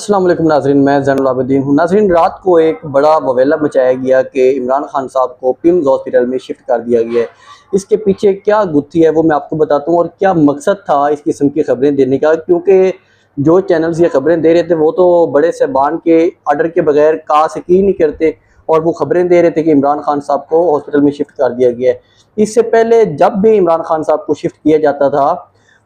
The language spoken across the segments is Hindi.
अस्सलाम वालेकुम नाज़रीन, मैं ज़ैनुल आबिदीन हूँ। नाज़रीन, रात को एक बड़ा बवेला मचाया गया कि इमरान खान साहब को पिम्स हॉस्पिटल में शिफ्ट कर दिया गया है। इसके पीछे क्या गुत्थी है वो मैं आपको बताता हूँ और क्या मकसद था इस किस्म की खबरें देने का, क्योंकि जो चैनल्स ये खबरें दे रहे थे वो तो बड़े साहबान के आर्डर के बगैर कास यकीन नहीं करते और वो खबरें दे रहे थे कि इमरान खान साहब को हॉस्पिटल में शिफ्ट कर दिया गया है। इससे पहले जब भी इमरान खान साहब को शिफ्ट किया जाता था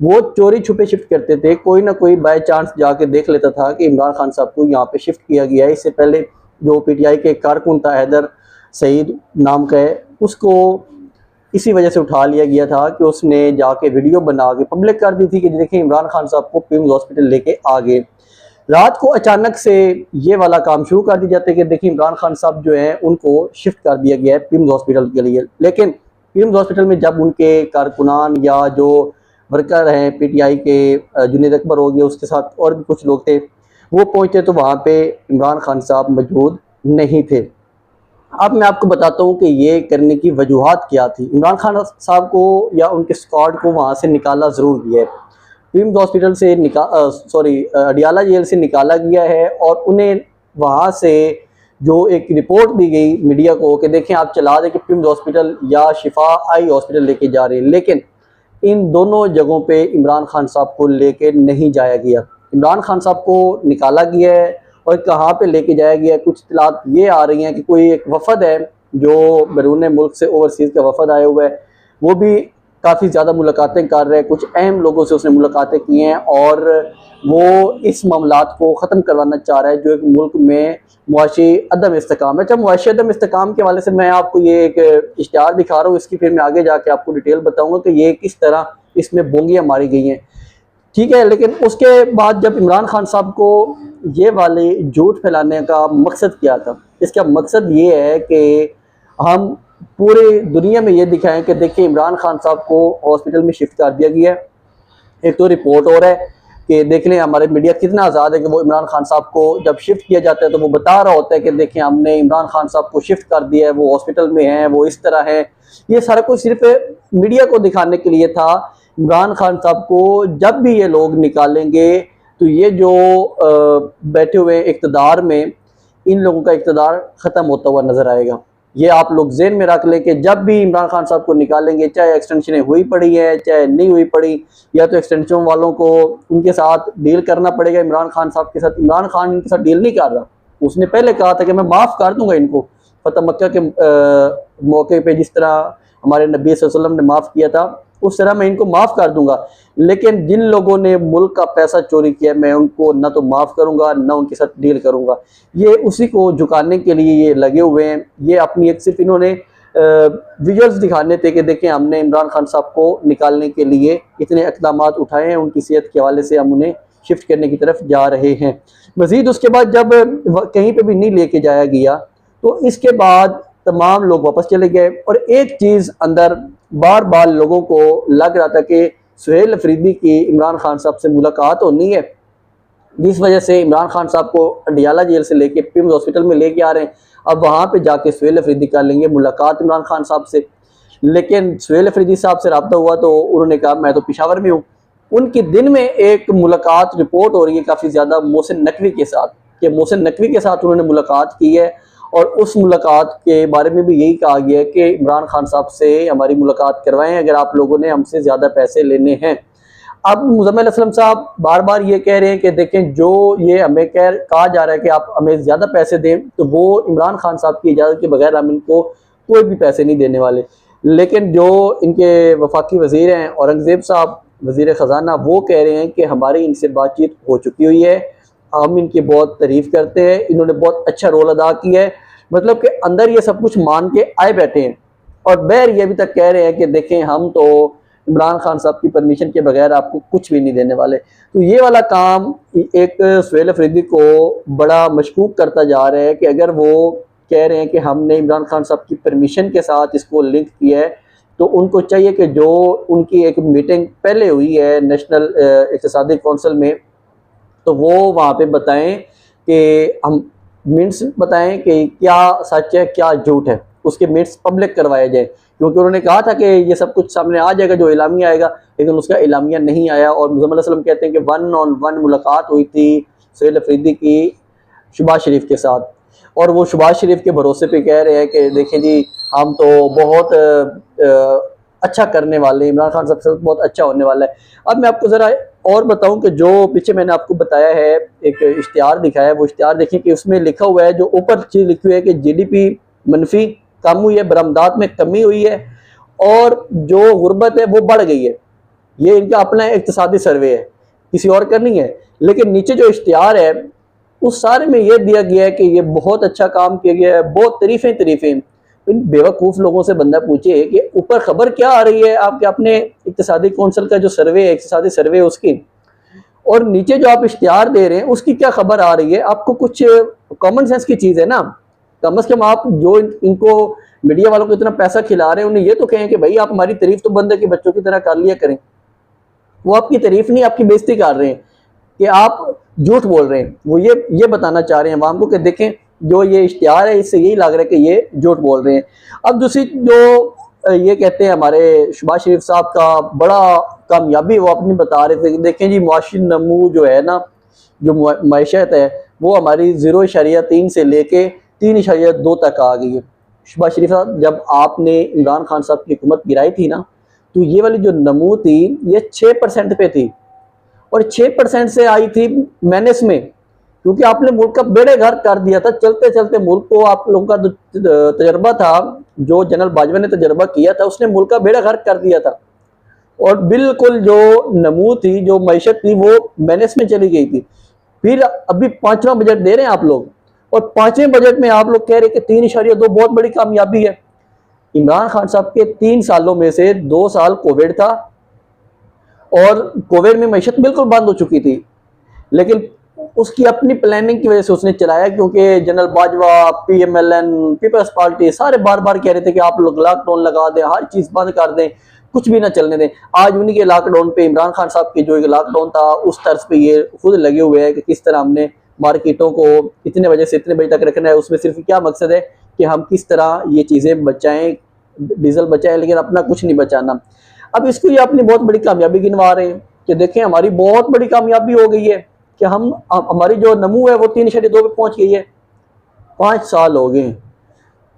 वो चोरी छुपे शिफ्ट करते थे, कोई ना कोई बाय चांस जाके देख लेता था कि इमरान खान साहब को यहाँ पे शिफ्ट किया गया है। इससे पहले जो पीटीआई के कारकुन था हैदर सईद नाम का है, उसको इसी वजह से उठा लिया गया था कि उसने जाके वीडियो बना के पब्लिक कर दी थी कि देखिए इमरान खान साहब को पिम्स हॉस्पिटल लेके आ गए। रात को अचानक से ये वाला काम शुरू कर दिया जाता है कि देखिए इमरान खान साहब जो है उनको शिफ्ट कर दिया गया है पिम्स हॉस्पिटल के लिए। लेकिन पिम्स हॉस्पिटल में जब उनके कारकुनान या जो वर्कर हैं पीटीआई के, जुनैद अकबर हो गया, उसके साथ और भी कुछ लोग थे, वो पहुंचे तो वहाँ पे इमरान खान साहब मौजूद नहीं थे। अब मैं आपको बताता हूँ कि ये करने की वजूहत क्या थी। इमरान खान साहब को या उनके स्क्वाड को वहाँ से निकाला ज़रूर गया है, पिम्स हॉस्पिटल से अडियाला जेल से निकाला गया है और उन्हें वहाँ से जो एक रिपोर्ट दी गई मीडिया को कि देखें आप चला दें कि पिम्स हॉस्पिटल या शिफा आई हॉस्पिटल लेके जा रहे हैं, लेकिन इन दोनों जगहों पे इमरान खान साहब को लेके नहीं जाया गया। इमरान खान साहब को निकाला गया है और कहाँ पे लेके जाया गया है, कुछ इत्तलात ये आ रही हैं कि कोई एक वफद है जो बैरून मुल्क से ओवरसीज़ का वफद आया हुआ है, वो भी काफ़ी ज़्यादा मुलाकातें कर रहे हैं, कुछ अहम लोगों से उसने मुलाकातें की हैं और वो इस मामलात को ख़त्म करवाना चाह रहा है जो एक मुल्क में मुआशी अदम इस्तेकाम है। अच्छा, मुआशी अदम इस्तेकाम के हवाले से मैं आपको ये एक इश्तिहार दिखा रहा हूँ, इसकी फिर मैं आगे जाके आपको डिटेल बताऊँगा कि ये किस तरह इसमें बोंगियाँ मारी गई हैं, ठीक है। लेकिन उसके बाद जब इमरान खान साहब को ये वाले झूठ फैलाने का मकसद क्या था, इसका मकसद ये है कि हम पूरे दुनिया में ये दिखाएं कि देखिए इमरान खान साहब को हॉस्पिटल में शिफ्ट कर दिया गया है। एक तो रिपोर्ट हो रहा है कि देख लें हमारे मीडिया कितना आज़ाद है कि वो इमरान खान साहब को जब शिफ्ट किया जाता है तो वो बता रहा होता है कि देखें हमने इमरान खान साहब को शिफ्ट कर दिया है, वो हॉस्पिटल में हैं, वो इस तरह है। ये सारा कुछ सिर्फ मीडिया को दिखाने के लिए था। इमरान खान साहब को जब भी ये लोग निकालेंगे तो ये जो बैठे हुए इक़्तिदार में, इन लोगों का इक़्तिदार ख़त्म होता हुआ नज़र आएगा। ये आप लोग ज़हन में रख लें कि जब भी इमरान खान साहब को निकालेंगे, चाहे एक्सटेंशनें हुई पड़ी है चाहे नहीं हुई पड़ी, या तो एक्सटेंशन वालों को उनके साथ डील करना पड़ेगा इमरान खान साहब के साथ। इमरान खान इनके साथ डील नहीं कर रहा, उसने पहले कहा था कि मैं माफ़ कर दूंगा इनको, फतह मक्का के मौके पे जिस तरह हमारे नबी सल्लल्लाहु अलैहि वसल्लम ने माफ़ किया था उस तरह मैं इनको माफ़ कर दूंगा। लेकिन जिन लोगों ने मुल्क का पैसा चोरी किया मैं उनको ना तो माफ़ करूंगा ना उनके साथ डील करूंगा। ये उसी को झुकाने के लिए ये लगे हुए हैं। ये अपनी एक सिर्फ इन्होंने विजुअल्स दिखाने थे कि देखें हमने इमरान खान साहब को निकालने के लिए इतने इक़दाम उठाए हैं, उनकी सेहत के हवाले से हम उन्हें शिफ्ट करने की तरफ जा रहे हैं। मज़ीद उसके बाद जब कहीं पर भी नहीं लेके जाया गया तो इसके बाद तमाम लोग वापस चले गए और एक चीज़ अंदर बार बार लोगों को लग रहा था कि सुहेल अफरीदी की इमरान खान साहब से मुलाकात होनी है, जिस वजह से इमरान खान साहब को अडियाला जेल से लेके पिम्स हॉस्पिटल में लेके आ रहे हैं। अब वहाँ पे जाके सुहेल अफरीदी कर लेंगे मुलाकात इमरान खान साहब से। लेकिन सुहेल अफरीदी साहब से रब्ता हुआ तो उन्होंने कहा मैं तो पेशावर में हूँ। उनकी दिन में एक मुलाकात रिपोर्ट हो रही है काफ़ी ज़्यादा मोहसिन नकवी के साथ, कि मोहसिन नकवी के साथ उन्होंने मुलाकात की है और उस मुलाकात के बारे में भी यही कहा गया है कि इमरान खान साहब से हमारी मुलाकात करवाएं अगर आप लोगों ने हमसे ज़्यादा पैसे लेने हैं। अब मुज़म्मिल असलम साहब बार बार ये कह रहे हैं कि देखें जो ये हमें कहा जा रहा है कि आप हमें ज़्यादा पैसे दें, तो वो इमरान खान साहब की इजाज़त के बगैर हम इनको कोई भी पैसे नहीं देने वाले। लेकिन जो इनके वफाकी वज़ीर हैं औरंगज़ेब साहब वज़ीर ख़जाना, वो कह रहे हैं कि हमारी इनसे बातचीत हो चुकी हुई है, हम इनकी बहुत तारीफ़ करते हैं, इन्होंने बहुत अच्छा रोल अदा किया है। मतलब कि अंदर ये सब कुछ मान के आए बैठे हैं और बहर ये अभी तक कह रहे हैं कि देखें हम तो इमरान खान साहब की परमिशन के बगैर आपको कुछ भी नहीं देने वाले। तो ये वाला काम एक सुहेल अफरीदी को बड़ा मशकूक करता जा रहा है कि अगर वो कह रहे हैं कि हमने इमरान खान साहब की परमिशन के साथ इसको लिंक किया है तो उनको चाहिए कि जो उनकी एक मीटिंग पहले हुई है नेशनल इक़्तिसादी कौंसिल में, तो वो वहाँ पे बताएं कि हम मिनट्स बताएं कि क्या सच है क्या झूठ है, उसके मिनट्स पब्लिक करवाए जाए। क्योंकि उन्होंने कहा था कि ये सब कुछ सामने आ जाएगा जो इलामिया आएगा, लेकिन उसका इलामिया नहीं आया। और मुज़म्मिल असलम कहते हैं कि 1-on-1 मुलाकात हुई थी सुहेल अफरीदी की शहबाज शरीफ के साथ, और वो शहबाज शरीफ के भरोसे पे कह रहे हैं कि देखें जी हम तो बहुत अच्छा करने वाले हैं, इमरान खान साहब से बहुत अच्छा होने वाला है। अब मैं आपको ज़रा और बताऊं कि जो पीछे मैंने आपको बताया है, एक इश्तिहार दिखाया है, वो इश्तिहार देखें कि उसमें लिखा हुआ है, जो ऊपर चीज़ लिखी हुई है कि GDP मनफी कम हुई है, बरामदात में कमी हुई है, और जो गुर्बत है वो बढ़ गई है। ये इनका अपना इक्तिसादी सर्वे है, किसी और का नहीं है। लेकिन नीचे जो इश्तिहार है उस सारे में ये दिया गया है कि ये बहुत अच्छा काम किया गया है, बहुत तारीफें तारीफें। इन बेवकूफ़ लोगों से बंदा पूछे कि ऊपर खबर क्या आ रही है आपके अपने इक्तिसादी कौंसिल का जो सर्वे है, इक्तिसादी सर्वे है उसकी, और नीचे जो आप इश्तिहार दे रहे हैं उसकी क्या खबर आ रही है। आपको कुछ कॉमन सेंस की चीज़ है ना, कम अज़ कम आप जो इनको मीडिया वालों को इतना पैसा खिला रहे हैं उन्हें ये तो कहें कि भाई आप हमारी तारीफ तो बंदे के बच्चों की तरह कर लिया करें। वो आपकी तारीफ नहीं, आपकी बेइज्जती कर रहे हैं कि आप झूठ बोल रहे हैं। वो ये बताना चाह रहे हैं आवाम को कि देखें जो ये इश्तिहार है इससे यही लग रहा है कि ये झूठ बोल रहे हैं। अब दूसरी जो ये कहते हैं हमारे शहबाज शरीफ साहब का बड़ा कामयाबी वो अपनी बता रहे थे कि देखें जी मुआशी नमू जो है ना, जो मैशत है वो हमारी 0.3 से लेके 3.2 तक आ गई है। शहबाज शरीफ साहब जब आपने इमरान खान साहब की हुकूमत गिराई थी ना, तो ये वाली जो नमू थी ये 6% पे थी, और 6% से आई थी माइनस में, क्योंकि आपने मुल्क का बेड़े घर कर दिया था। चलते चलते मुल्क को आप लोगों का तजर्बा था, जो जनरल बाजवा ने तजर्बा किया था, उसने मुल्क का बेड़ा घर कर दिया था, और बिल्कुल जो नमू थी, जो मैशत थी, वो माइनस में चली गई थी। फिर अभी 5वां बजट दे रहे हैं आप लोग, और 5वें बजट में आप लोग कह रहे हैं कि 3.2 बहुत बड़ी कामयाबी है। इमरान खान साहब के 3 सालों में से 2 साल कोविड था, और कोविड में मैशत बिल्कुल बंद हो चुकी थी, लेकिन उसकी अपनी प्लानिंग की वजह से उसने चलाया, क्योंकि जनरल बाजवा, PMLN, पीपल्स पार्टी सारे बार बार कह रहे थे कि आप लोग लॉकडाउन लगा दें, हर चीज़ बंद कर दें, कुछ भी ना चलने दें। आज उन्हीं के लॉकडाउन पे, इमरान खान साहब के जो लॉकडाउन था उस तर्ज पे ये खुद लगे हुए हैं कि किस तरह हमने मार्केटों को इतने बजे से इतने बजे तक रखना है। उसमें सिर्फ क्या मकसद है कि हम किस तरह ये चीज़ें बचाएँ, डीजल बचाएँ, लेकिन अपना कुछ नहीं बचाना। अब इसको ये अपनी बहुत बड़ी कामयाबी गिनवा रहे हैं कि देखें हमारी बहुत बड़ी कामयाबी हो गई है कि हमारी जो नमू है वो 3.2 पे पहुंच गई है। 5 साल हो गए,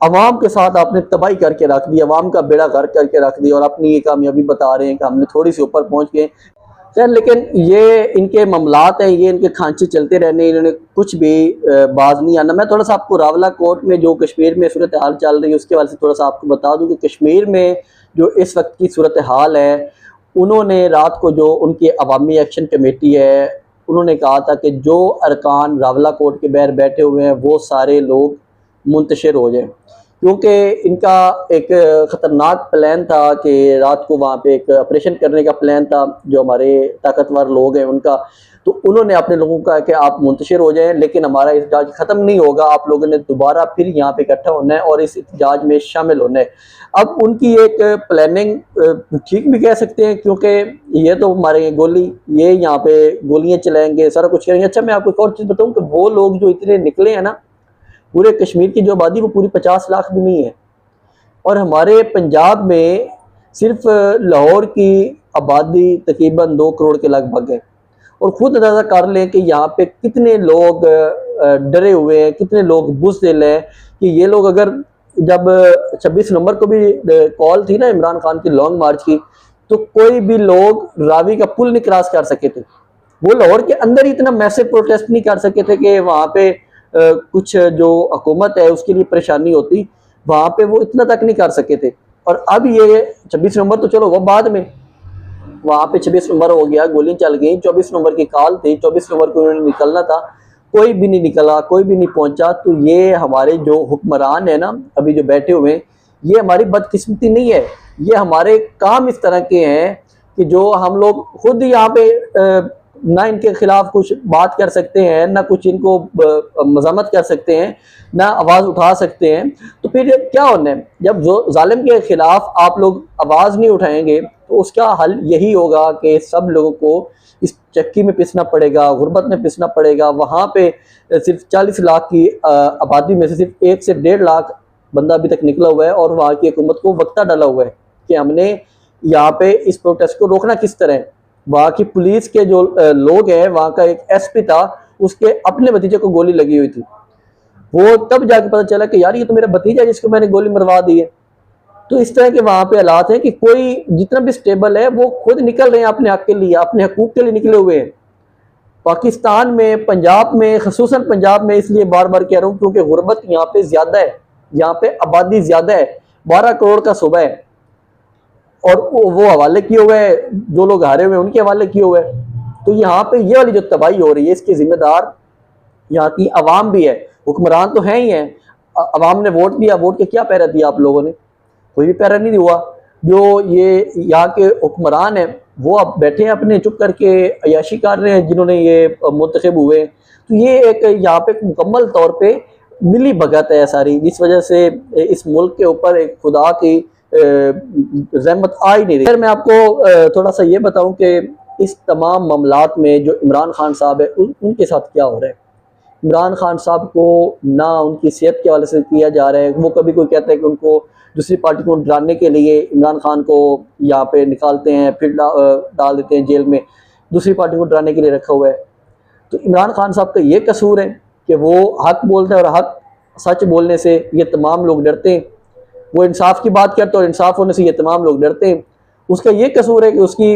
अवाम के साथ आपने तबाही करके रख दी, अवाम का बेड़ा गर्क करके रख दिया, और अपनी ये कामयाबी बता रहे हैं कि हमने थोड़ी सी ऊपर पहुंच गए। खैर, लेकिन ये इनके मामलात हैं, ये इनके खांचे चलते रहने, इन्होंने कुछ भी बाज नहीं आना। मैं थोड़ा सा आपको रावला कोट में जो कश्मीर में सूरत हाल चल रही है उसके बारे से थोड़ा सा आपको बता दूं कि कश्मीर में जो इस वक्त की सूरत हाल है, उन्होंने रात को जो उनकी अवामी एक्शन कमेटी है, उन्होंने कहा था कि जो अरकान रावला कोट के बाहर बैठे हुए हैं वो सारे लोग मुंतशिर हो जाएं, क्योंकि इनका एक ख़तरनाक प्लान था कि रात को वहाँ पे एक ऑपरेशन करने का प्लान था, जो हमारे ताकतवर लोग हैं उनका। तो उन्होंने अपने लोगों का कि आप मुंतशिर हो जाएं, लेकिन हमारा एहतजाज ख़त्म नहीं होगा, आप लोगों ने दोबारा फिर यहाँ पे इकट्ठा होना है और इस एहतजाज में शामिल होना है। अब उनकी एक प्लानिंग ठीक भी कह सकते हैं, क्योंकि ये तो मारेंगे गोली, ये यहाँ पे गोलियाँ चलाएंगे, सारा कुछ करेंगे। अच्छा, मैं आपको एक और चीज़ बताऊँ कि वो लोग जो इतने निकले हैं ना, पूरे कश्मीर की जो आबादी वो पूरी 50 लाख भी नहीं है, और हमारे पंजाब में सिर्फ लाहौर की आबादी तकरीबन 2 करोड़ के लगभग है। और खुद अंदाज़ा कर लें कि यहाँ पे कितने लोग डरे हुए हैं, कितने लोग बुज़दिल हैं कि ये लोग अगर जब 26 नवंबर को भी कॉल थी ना इमरान खान की लॉन्ग मार्च की, तो कोई भी लोग रावी का पुल नहीं क्रॉस कर सके थे। वो लाहौर के अंदर ही इतना मैसिव प्रोटेस्ट नहीं कर सके थे कि वहाँ पे कुछ जो हुकूमत है उसके लिए परेशानी होती, वहाँ पे वो इतना तक नहीं कर सके थे। और अब ये 26 नवंबर तो चलो वो बाद में, वहाँ पे 26 नवंबर हो गया, गोलियां चल गई, 24 नवंबर की कॉल थी, 24 नवंबर को उन्होंने निकलना था, कोई भी नहीं निकला, कोई भी नहीं पहुंचा। तो ये हमारे जो हुक्मरान है ना अभी जो बैठे हुए हैं, ये हमारी बदकिस्मती नहीं है, ये हमारे काम इस तरह के हैं कि जो हम लोग खुद यहाँ पे ना इनके खिलाफ कुछ बात कर सकते हैं, ना कुछ इनको मज़ामत कर सकते हैं, ना आवाज़ उठा सकते हैं। तो फिर क्या होना है, जब जो जालिम के खिलाफ आप लोग आवाज़ नहीं उठाएंगे तो उसका हल यही होगा कि सब लोगों को इस चक्की में पिसना पड़ेगा, गुर्बत में पिसना पड़ेगा। वहाँ पे सिर्फ 40 लाख की आबादी में से सिर्फ 1 से 1.5 लाख बंदा अभी तक निकला हुआ है, और वहाँ की हुकूमत को वक्ता डाला हुआ है कि हमने यहाँ पे इस प्रोटेस्ट को रोकना किस तरह है। वहाँ की पुलिस के जो लोग हैं, वहाँ का एक SP था, उसके अपने भतीजे को गोली लगी हुई थी। वो तब जाके पता चला कि यार ये तो मेरा भतीजा है जिसको मैंने गोली मरवा दी है। तो इस तरह के वहां पे हालात हैं कि कोई जितना भी स्टेबल है वो खुद निकल रहे हैं अपने हक के लिए, अपने हकूक के लिए निकले हुए हैं। पाकिस्तान में, पंजाब में, खसूसन पंजाब में इसलिए बार बार कह रहा हूँ क्योंकि गुर्बत यहाँ पे ज्यादा है, यहाँ पे आबादी ज्यादा है, 12 करोड़ का सूबा है और वो हवाले किए हुए हैं, जो लोग हारे हुए हैं उनके हवाले किए हुए हैं। तो यहाँ पे ये वाली जो तबाही हो रही है इसकी जिम्मेदार यहाँ की अवाम भी है। हुक्मरान तो है ही है, अवाम ने वोट दिया, वोट के क्या पैरा दिया आप लोगों ने? कोई भी पैरा नहीं हुआ। जो ये यहाँ के हुक्मरान हैं वो अब बैठे हैं अपने चुप करके अयाशी कर रहे हैं जिन्होंने ये मुंतखब हुए। तो ये एक यहाँ पे मुकम्मल तौर पे मिली भगत है सारी, जिस वजह से इस मुल्क के ऊपर एक खुदा की रहमत आ ही नहीं रही। फिर मैं आपको थोड़ा सा ये बताऊं कि इस तमाम मामलात में जो इमरान खान साहब है उनके साथ क्या हो रहा है। इमरान खान साहब को ना उनकी सेहत के हवाले से किया जा रहा है। वो कभी कोई कहता है कि उनको दूसरी पार्टी को डराने के लिए इमरान खान को यहाँ पे निकालते हैं, फिर डाल देते हैं जेल में, दूसरी पार्टी को डराने के लिए रखा हुआ है। तो इमरान खान साहब का ये कसूर है कि वो हक बोलते हैं और हक सच बोलने से ये तमाम लोग डरते हैं। वो इंसाफ की बात करते हैं और इंसाफ होने से ये तमाम लोग डरते हैं। उसका ये कसूर है कि उसकी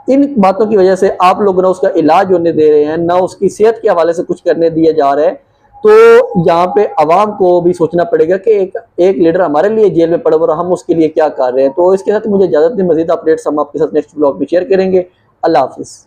इन बातों की वजह से आप लोग ना उसका इलाज होने दे रहे हैं, ना उसकी सेहत के हवाले से कुछ करने दिया जा रहा है। तो यहाँ पे अवाम को भी सोचना पड़ेगा कि एक लीडर हमारे लिए जेल में पड़ा हुआ, हम उसके लिए क्या कर रहे हैं। तो इसके साथ मुझे इजाजत दी, मजीद अपडेट्स हम आपके साथ नेक्स्ट ब्लॉग में शेयर करेंगे। अल्लाह हाफिज़।